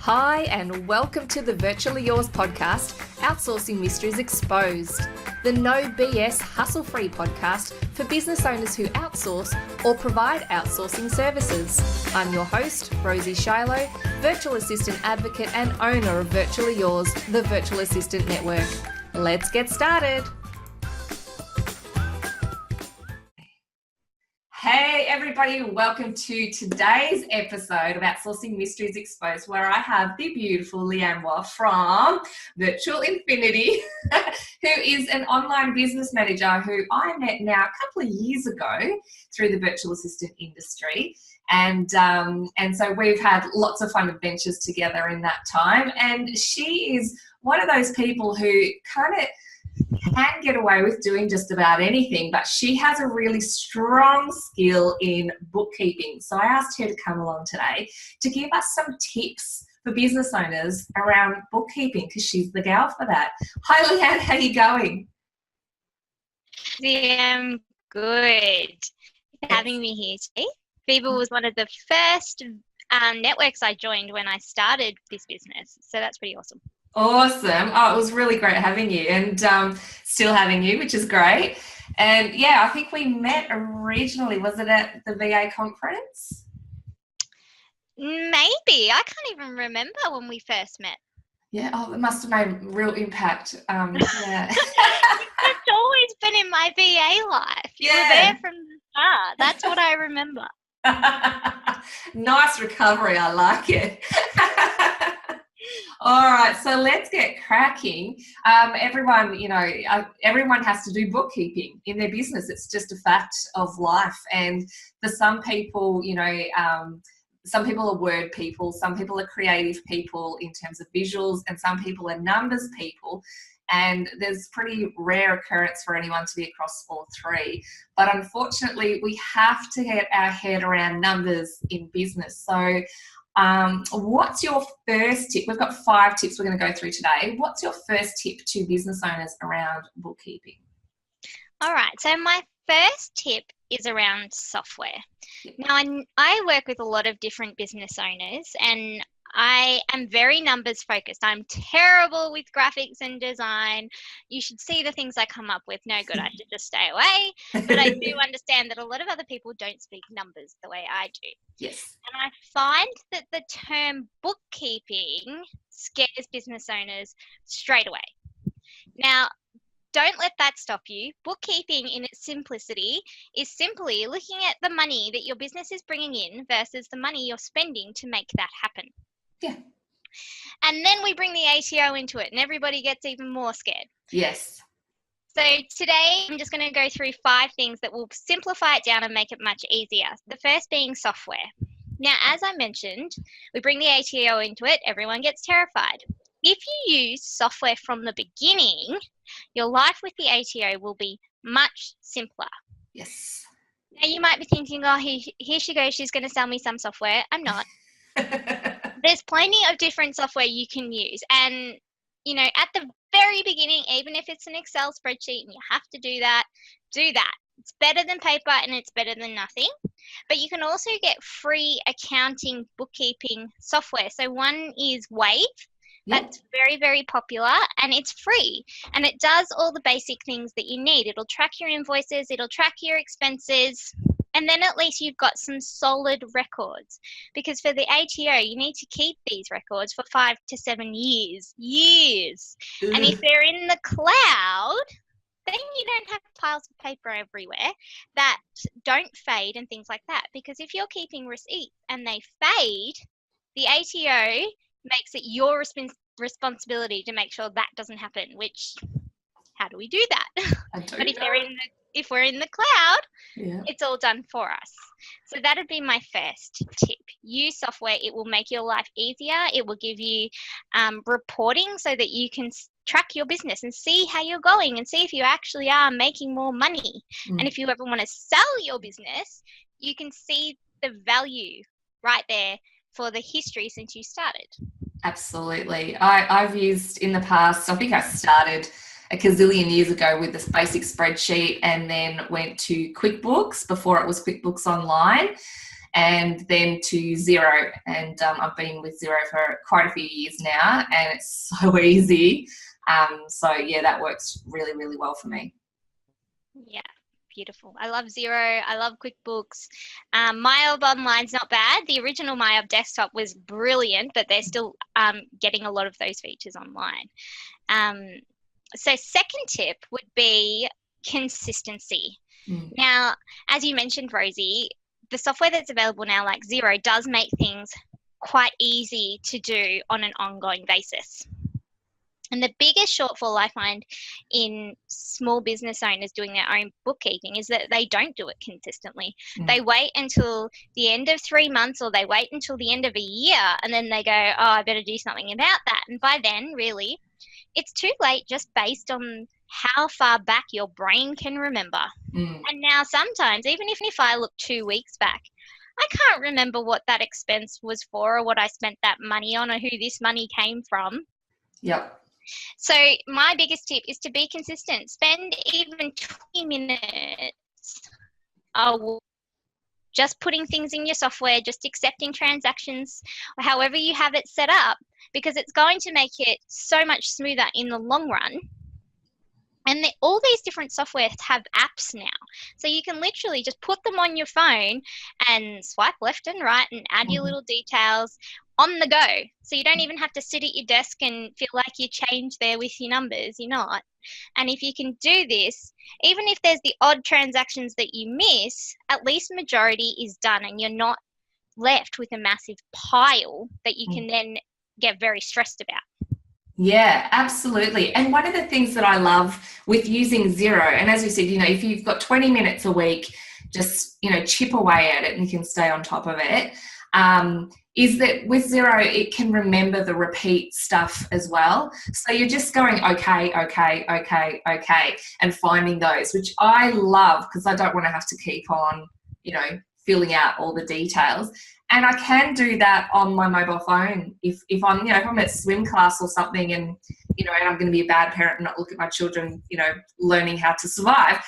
Hi, and welcome to the Virtually Yours podcast, Outsourcing Mysteries Exposed, the no BS hustle-free podcast for business owners who outsource or provide outsourcing services. I'm your host, Rosie Shiloh, virtual assistant advocate and owner of Virtually Yours, the virtual assistant network. Let's get started. Hey everybody, welcome to today's episode of Outsourcing Mysteries Exposed, where I have the beautiful Leanne Woff from Virtual Infinity, who is an online business manager who I met now a couple of years ago through the virtual assistant industry. And so we've had lots of fun adventures together in that time. And she is one of those people who kind of can get away with doing just about anything, but she has a really strong skill in bookkeeping. So I asked her to come along today to give us some tips for business owners around bookkeeping, because she's the gal for that. Hi Leanne, how are you going? I'm good. For having me here today. Feeble was one of the first networks I joined when I started this business, so that's pretty awesome. Awesome. Oh, it was really great having you, and still having you, which is great. And yeah, I think we met originally, was it at the VA conference? Maybe. I can't even remember when we first met. Yeah, oh, it must have made real impact. Yeah. It's always been in my VA life. You were there from the start. That's what I remember. Nice recovery. I like it. All right, so let's get cracking. Everyone has to do bookkeeping in their business. It's just a fact of life. And for some people, some people are word people, some people are creative people in terms of visuals, and some people are numbers people. And there's pretty rare occurrence for anyone to be across all three. But unfortunately, we have to get our head around numbers in business. So what's your first tip? We've got 5 tips we're going to go through today. What's your first tip to business owners around bookkeeping? All right. So my first tip is around software. Now, I work with a lot of different business owners, and I am very numbers focused. I'm terrible with graphics and design. You should see the things I come up with. No good. I should just stay away. But I do understand that a lot of other people don't speak numbers the way I do. Yes. And I find that the term bookkeeping scares business owners straight away. Now, don't let that stop you. Bookkeeping in its simplicity is simply looking at the money that your business is bringing in versus the money you're spending to make that happen. Yeah. And then we bring the ATO into it and everybody gets even more scared. Yes. So today I'm just going to go through 5 things that will simplify it down and make it much easier. The first being software. Now, as I mentioned, we bring the ATO into it, everyone gets terrified. If you use software from the beginning, your life with the ATO will be much simpler. Yes. Now you might be thinking, oh, here she goes, she's going to sell me some software. I'm not. There's plenty of different software you can use. And, at the very beginning, even if it's an Excel spreadsheet and you have to do that. It's better than paper and it's better than nothing. But you can also get free accounting bookkeeping software. So one is Wave. That's very, very popular, and it's free. And it does all the basic things that you need. It'll track your invoices. It'll track your expenses. And then at least you've got some solid records, because for the ATO, you need to keep these records for 5 to 7 years. Ugh. And if they're in the cloud, then you don't have piles of paper everywhere that don't fade and things like that. Because if you're keeping receipts and they fade, the ATO makes it your responsibility to make sure that doesn't happen, which, how do we do that? But if we're in the cloud, it's all done for us. So that would be my first tip. Use software. It will make your life easier. It will give you reporting so that you can track your business and see how you're going and see if you actually are making more money. And if you ever want to sell your business, you can see the value right there for the history since you started. Absolutely. I've used in the past, I think I started a gazillion years ago with this basic spreadsheet and then went to QuickBooks before it was QuickBooks Online. and then to Xero. And I've been with Xero for quite a few years now, and it's so easy. So yeah, that works really, really well for me. Yeah, beautiful. I love Xero. I love QuickBooks. MyOb Online's not bad. The original MyOb desktop was brilliant, but they're still getting a lot of those features online. So second tip would be consistency. Now, as you mentioned, Rosie, the software that's available now, like Xero, does make things quite easy to do on an ongoing basis. And the biggest shortfall I find in small business owners doing their own bookkeeping is that they don't do it consistently. They wait until the end of 3 months, or they wait until the end of a year, and then they go, oh, I better do something about that. And by then, really, it's too late, just based on how far back your brain can remember. And now sometimes, even if I look 2 weeks back, I can't remember what that expense was for, or what I spent that money on, or who this money came from. Yep. So my biggest tip is to be consistent. Spend even 20 minutes just putting things in your software, just accepting transactions, or however you have it set up, because it's going to make it so much smoother in the long run. And all these different softwares have apps now. So you can literally just put them on your phone and swipe left and right and add your little details on the go. So you don't even have to sit at your desk and feel like you change there with your numbers. You're not. And if you can do this, even if there's the odd transactions that you miss, at least majority is done, and you're not left with a massive pile that you can then get very stressed about. Yeah, absolutely. And one of the things that I love with using Xero, and as we said, if you've got 20 minutes a week, just, chip away at it and you can stay on top of it, is that with Xero, it can remember the repeat stuff as well. So you're just going, okay, and finding those, which I love, because I don't want to have to keep on, filling out all the details. And I can do that on my mobile phone if I'm, if I'm at swim class or something, and and I'm going to be a bad parent and not look at my children, learning how to survive.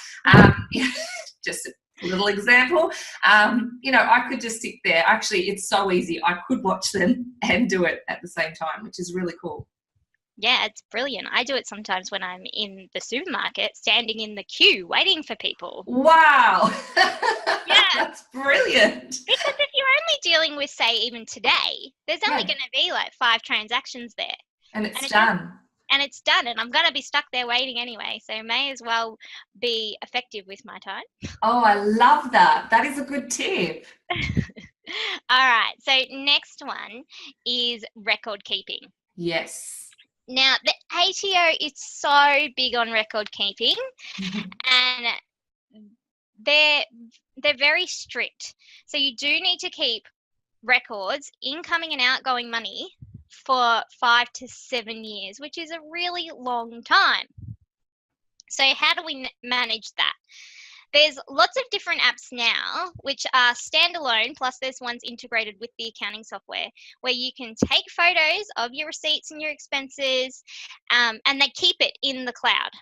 Just a little example. I could just sit there. Actually, it's so easy. I could watch them and do it at the same time, which is really cool. Yeah, it's brilliant. I do it sometimes when I'm in the supermarket, standing in the queue, waiting for people. Wow. Yeah. That's brilliant. Because if you're only dealing with, say, even today, there's only going to be like 5 transactions there. And it's done. And it's done. And I'm going to be stuck there waiting anyway. So may as well be effective with my time. Oh, I love that. That is a good tip. All right. So next one is record keeping. Yes. Now, the ATO is so big on record keeping, and they're very strict. So you do need to keep records, incoming and outgoing money, for 5 to 7 years, which is a really long time. So how do we manage that? There's lots of different apps now, which are standalone, plus there's ones integrated with the accounting software, where you can take photos of your receipts and your expenses, and they keep it in the cloud.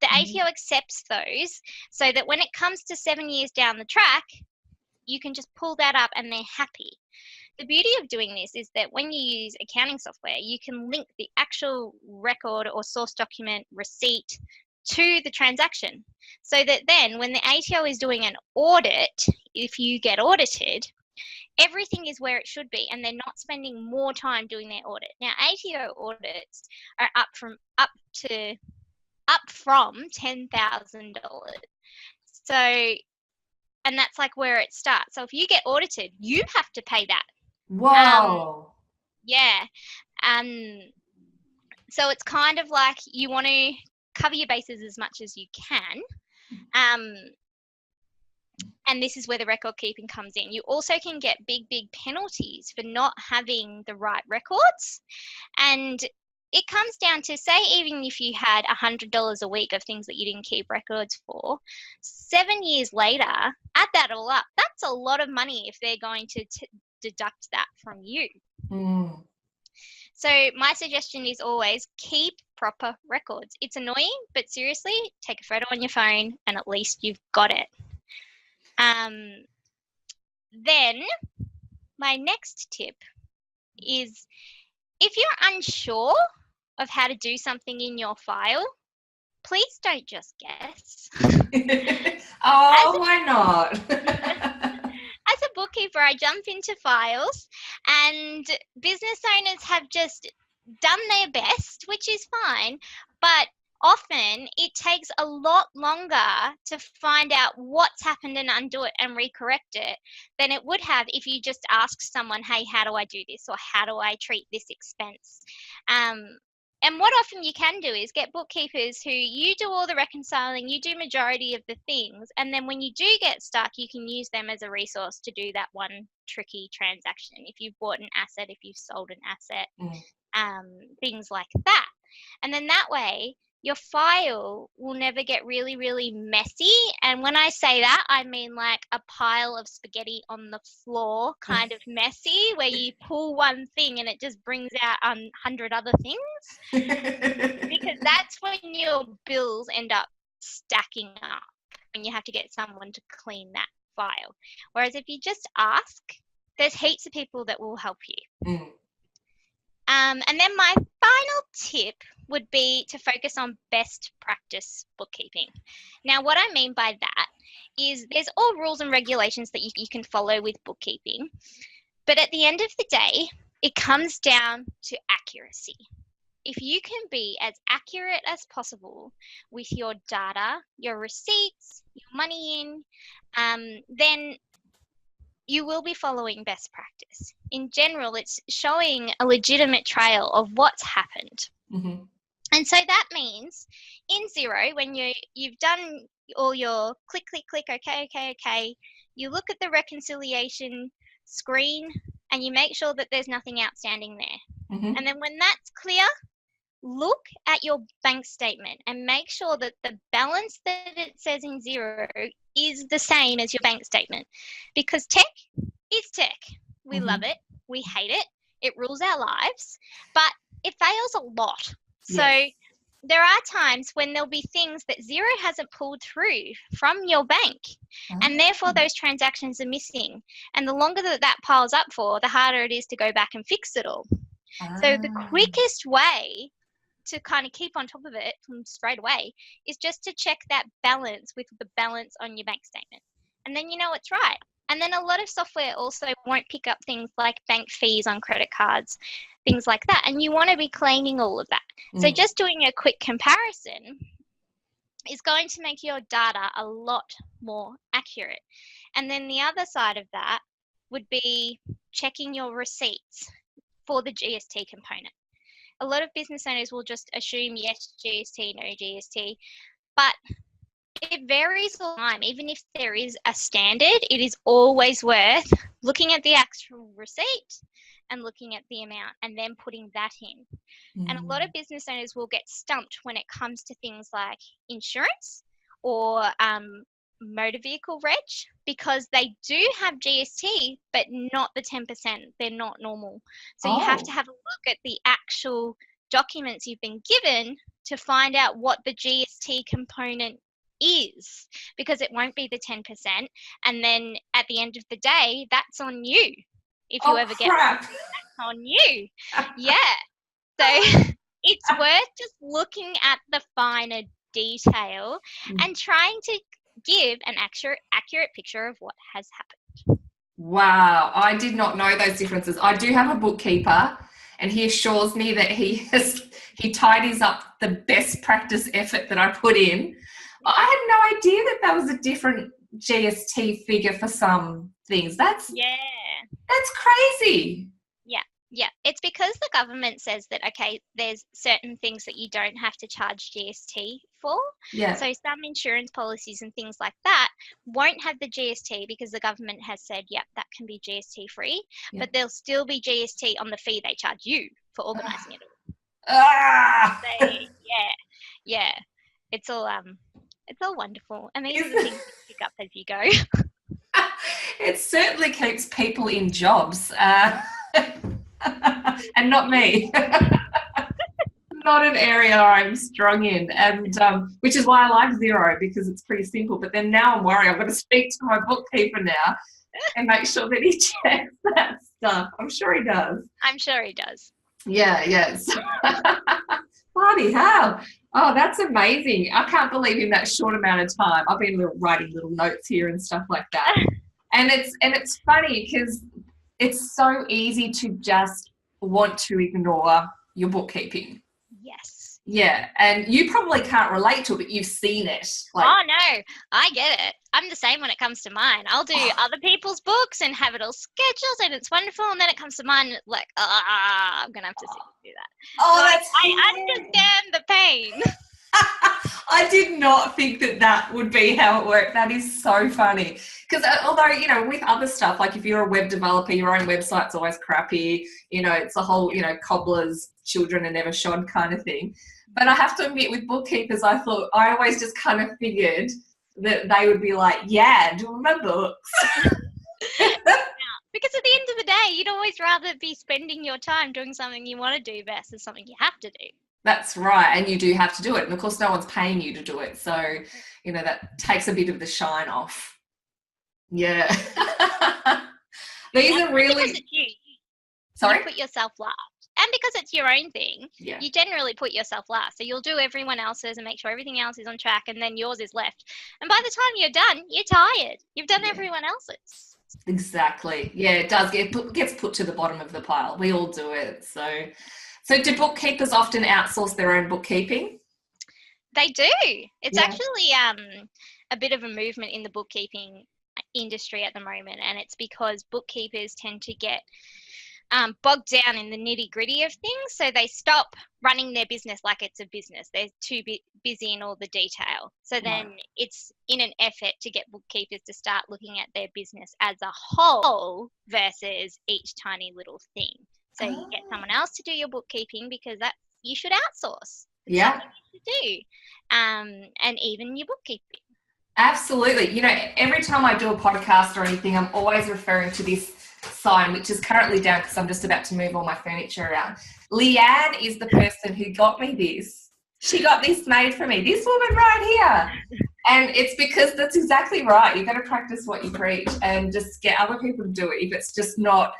The ATO accepts those, so that when it comes to 7 years down the track, you can just pull that up and they're happy. The beauty of doing this is that when you use accounting software, you can link the actual record or source document receipt to the transaction, so that then when the ATO is doing an audit, if you get audited, everything is where it should be, and they're not spending more time doing their audit. Now, ATO audits are up from $10,000. So, and that's like where it starts. So if you get audited, you have to pay that. Whoa. Yeah. So it's kind of like you want to cover your bases as much as you can. And this is where the record keeping comes in. You also can get big penalties for not having the right records. And it comes down to, say, even if you had $100 a week of things that you didn't keep records for, 7 years later, add that all up. That's a lot of money if they're going to deduct that from you. So my suggestion is always keep proper records. It's annoying, but seriously, take a photo on your phone and at least you've got it. Then my next tip is, if you're unsure of how to do something in your file, please don't just guess. Why not? As a bookkeeper, I jump into files, and business owners have just done their best, which is fine, but often it takes a lot longer to find out what's happened and undo it and recorrect it than it would have if you just ask someone, hey, how do I do this, or how do I treat this expense? And what often you can do is get bookkeepers who, you do all the reconciling, you do majority of the things, and then when you do get stuck, you can use them as a resource to do that one tricky transaction. If you've bought an asset, if you've sold an asset, things like that. And then that way, your file will never get really, really messy. And when I say that, I mean like a pile of spaghetti on the floor kind of messy, where you pull one thing and it just brings out 100 other things. Because that's when your bills end up stacking up and you have to get someone to clean that file. Whereas if you just ask, there's heaps of people that will help you. And then my final tip would be to focus on best practice bookkeeping. Now, what I mean by that is there's all rules and regulations that you can follow with bookkeeping. But at the end of the day, it comes down to accuracy. If you can be as accurate as possible with your data, your receipts, your money in, then you will be following best practice. In general, it's showing a legitimate trail of what's happened. And so that means in Xero, when you've done all your click, okay, you look at the reconciliation screen and you make sure that there's nothing outstanding there. And then when that's clear, look at your bank statement and make sure that the balance that it says in Xero is the same as your bank statement. Because tech is tech. We love it. We hate it. It rules our lives. But it fails a lot. So there are times when there'll be things that Xero hasn't pulled through from your bank. And therefore those transactions are missing. And the longer that piles up for, the harder it is to go back and fix it all. So the quickest way to kind of keep on top of it from straight away is just to check that balance with the balance on your bank statement. And then you know it's right. And then a lot of software also won't pick up things like bank fees on credit cards, things like that. And you want to be claiming all of that. So just doing a quick comparison is going to make your data a lot more accurate. And then the other side of that would be checking your receipts for the GST component. A lot of business owners will just assume yes, GST, no GST, but it varies all the time. Even if there is a standard, it is always worth looking at the actual receipt and looking at the amount and then putting that in. And a lot of business owners will get stumped when it comes to things like insurance or motor vehicle reg, because they do have GST, but not the 10%. They're not normal. So you have to have a look at the actual documents you've been given to find out what the GST component is, because it won't be the 10%. And then at the end of the day, that's on you. If you ever get crap. That's on you. So it's worth just looking at the finer detail and trying to give an accurate picture of what has happened. Wow, I did not know those differences. I do have a bookkeeper, and he assures me that he tidies up the best practice effort that I put in. I had no idea that was a different GST figure for some things. That's crazy. Yeah, it's because the government says that, okay, there's certain things that you don't have to charge GST for. Yeah. So some insurance policies and things like that won't have the GST because the government has said, yep, that can be GST free, but there'll still be GST on the fee they charge you for organising it all. So, yeah, it's all wonderful, and these are the things you pick up as you go. It certainly keeps people in jobs. And not me. Not an area I'm strong in, and which is why I like Xero, because it's pretty simple. But then now I'm worried. I'm going to speak to my bookkeeper now and make sure that he checks that stuff. I'm sure he does. I'm sure he does. Yeah, yes. Bloody hell. Oh, that's amazing. I can't believe in that short amount of time. I've been writing little notes here and stuff like that. And it's funny because it's so easy to just want to ignore your bookkeeping. Yes. Yeah, and you probably can't relate to it, but you've seen it. Like, oh no, I get it. I'm the same when it comes to mine. I'll do other people's books and have it all scheduled, and it's wonderful. And then it comes to mine, like, I'm gonna have to sit and do that. Oh, so that's I understand the pain. I did not think that would be how it worked. That is so funny. Because although, you know, with other stuff, like if you're a web developer, your own website's always crappy. You know, it's a whole, you know, cobbler's children are never shod kind of thing. But I have to admit, with bookkeepers, I always just kind of figured that they would be like, yeah, do my books. Because at the end of the day, you'd always rather be spending your time doing something you want to do versus something you have to do. That's right. And you do have to do it. And of course, no one's paying you to do it. So, you know, that takes a bit of the shine off. Yeah. These are really... Because it's you. Sorry? You put yourself last. And because it's your own thing, you generally put yourself last. So you'll do everyone else's and make sure everything else is on track, and then yours is left. And by the time you're done, you're tired. You've done everyone else's. Exactly. Yeah, it does gets put to the bottom of the pile. We all do it. So do bookkeepers often outsource their own bookkeeping? They do. It's actually a bit of a movement in the bookkeeping industry at the moment, and it's because bookkeepers tend to get bogged down in the nitty-gritty of things, so they stop running their business like it's a business. They're too busy in all the detail. So then it's in an effort to get bookkeepers to start looking at their business as a whole versus each tiny little thing. So you get someone else to do your bookkeeping because that you should outsource. Yeah. Something you should do. And even your bookkeeping. Absolutely. You know, every time I do a podcast or anything, I'm always referring to this sign, which is currently down because I'm just about to move all my furniture around. Leanne is the person who got me this. She got this made for me. This woman right here. And it's because that's exactly right. You've got to practice what you preach and just get other people to do it. If it's just not,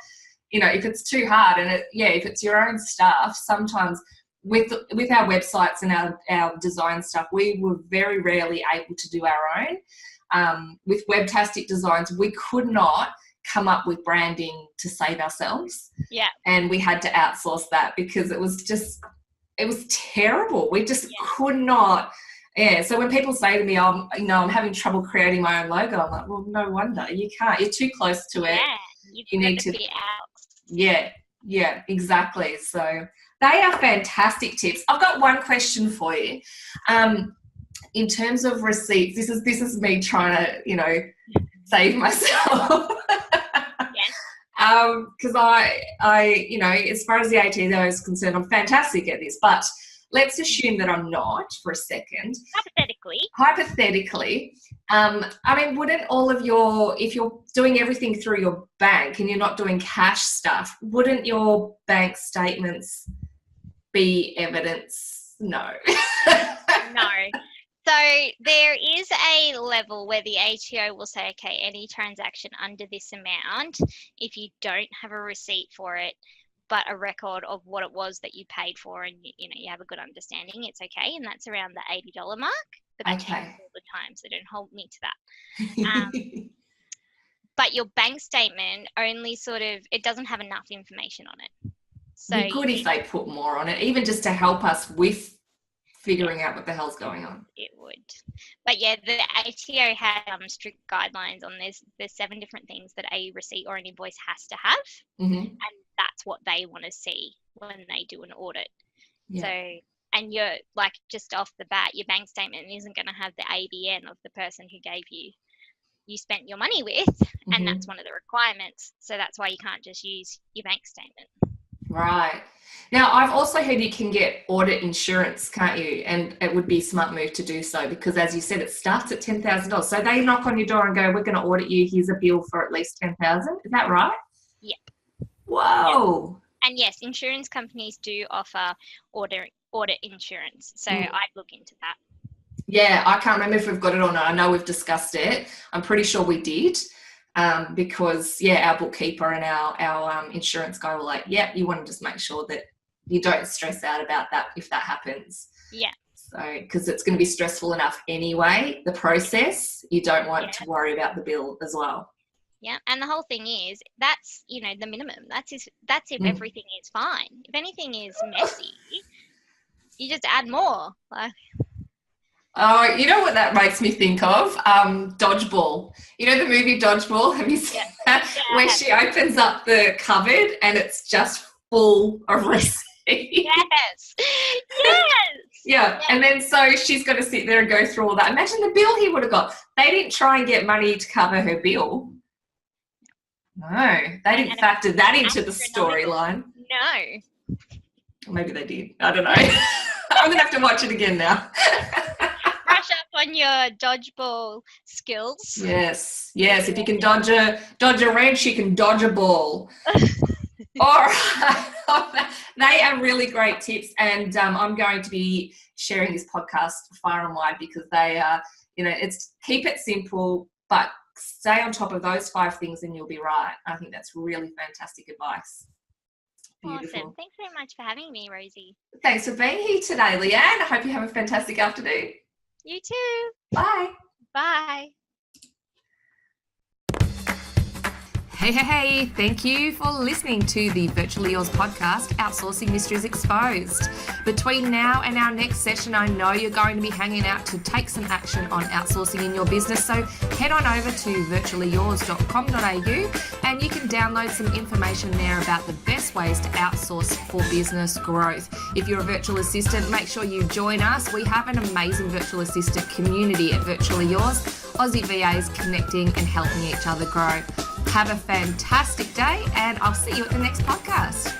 you know, if it's too hard and if it's your own stuff, sometimes with our websites and our design stuff, we were very rarely able to do our own. With Webtastic Designs, we could not come up with branding to save ourselves. Yeah. And we had to outsource that because it was terrible. We just could not. Yeah. So when people say to me, I'm having trouble creating my own logo, I'm like, well, no wonder. You can't. You're too close to it. Yeah. You need to be out. Yeah, exactly. So they are fantastic tips. I've got one question for you. In terms of receipts, this is me trying to, you know, save myself. Because I, you know, as far as the ATO is concerned, I'm fantastic at this, but let's assume that I'm not for a second. Hypothetically, I mean, wouldn't all of if you're doing everything through your bank and you're not doing cash stuff, wouldn't your bank statements be evidence? No. No. So there is a level where the ATO will say, okay, any transaction under this amount, if you don't have a receipt for it, but a record of what it was that you paid for and, you know, you have a good understanding, it's okay. And that's around the $80 mark. But that changes all the time, so don't hold me to that. But your bank statement only it doesn't have enough information on it. So it'd be good if they put more on it, even just to help us with figuring out what the hell's going on. It would. But yeah, the ATO had strict guidelines on this. There's 7 different things that a receipt or an invoice has to have. Mm-hmm. And that's what they want to see when they do an audit. Yeah. So, and you're like, just off the bat, your bank statement isn't going to have the ABN of the person who gave you spent your money with. Mm-hmm. And that's one of the requirements. So that's why you can't just use your bank statement. Right. Now, I've also heard you can get audit insurance, can't you? And it would be a smart move to do so because, as you said, it starts at $10,000. So they knock on your door and go, we're going to audit you. Here's a bill for at least $10,000. Is that right? Yep. Whoa. Yep. And yes, insurance companies do offer audit insurance. So I'd look into that. Yeah, I can't remember if we've got it or not. I know we've discussed it. I'm pretty sure we did. because our bookkeeper and our insurance guy were like, yeah, you want to just make sure that you don't stress out about that if that happens. Yeah. So, because it's going to be stressful enough anyway, the process, you don't want to worry about the bill as well. Yeah, and the whole thing is that's, the minimum. That's if everything is fine. If anything is messy, you just add more. Oh, you know what that makes me think of? Dodgeball. You know the movie Dodgeball? Have you seen that? Yeah. Where she opens up the cupboard and it's just full of receipts. Yes. Yeah, and then so she's got to sit there and go through all that. Imagine the bill he would have got. They didn't try and get money to cover her bill. No, they didn't factor that into the storyline. No. Or maybe they did. I don't know. I'm going to have to watch it again now. Brush up on your dodgeball skills. Yes. If you can dodge a wrench, you can dodge a ball. All right. They are really great tips, and I'm going to be sharing this podcast far and wide because they are, it's keep it simple, but stay on top of those 5 things and you'll be right. I think that's really fantastic advice. Beautiful. Awesome. Thanks so much for having me, Rosie. Thanks for being here today, Leanne. I hope you have a fantastic afternoon. You too. Bye. Bye. Hey, thank you for listening to the Virtually Yours podcast, Outsourcing Mysteries Exposed. Between now and our next session, I know you're going to be hanging out to take some action on outsourcing in your business, so head on over to virtuallyyours.com.au and you can download some information there about the best ways to outsource for business growth. If you're a virtual assistant, make sure you join us. We have an amazing virtual assistant community at Virtually Yours, Aussie VAs connecting and helping each other grow. Have a fantastic day, and I'll see you at the next podcast.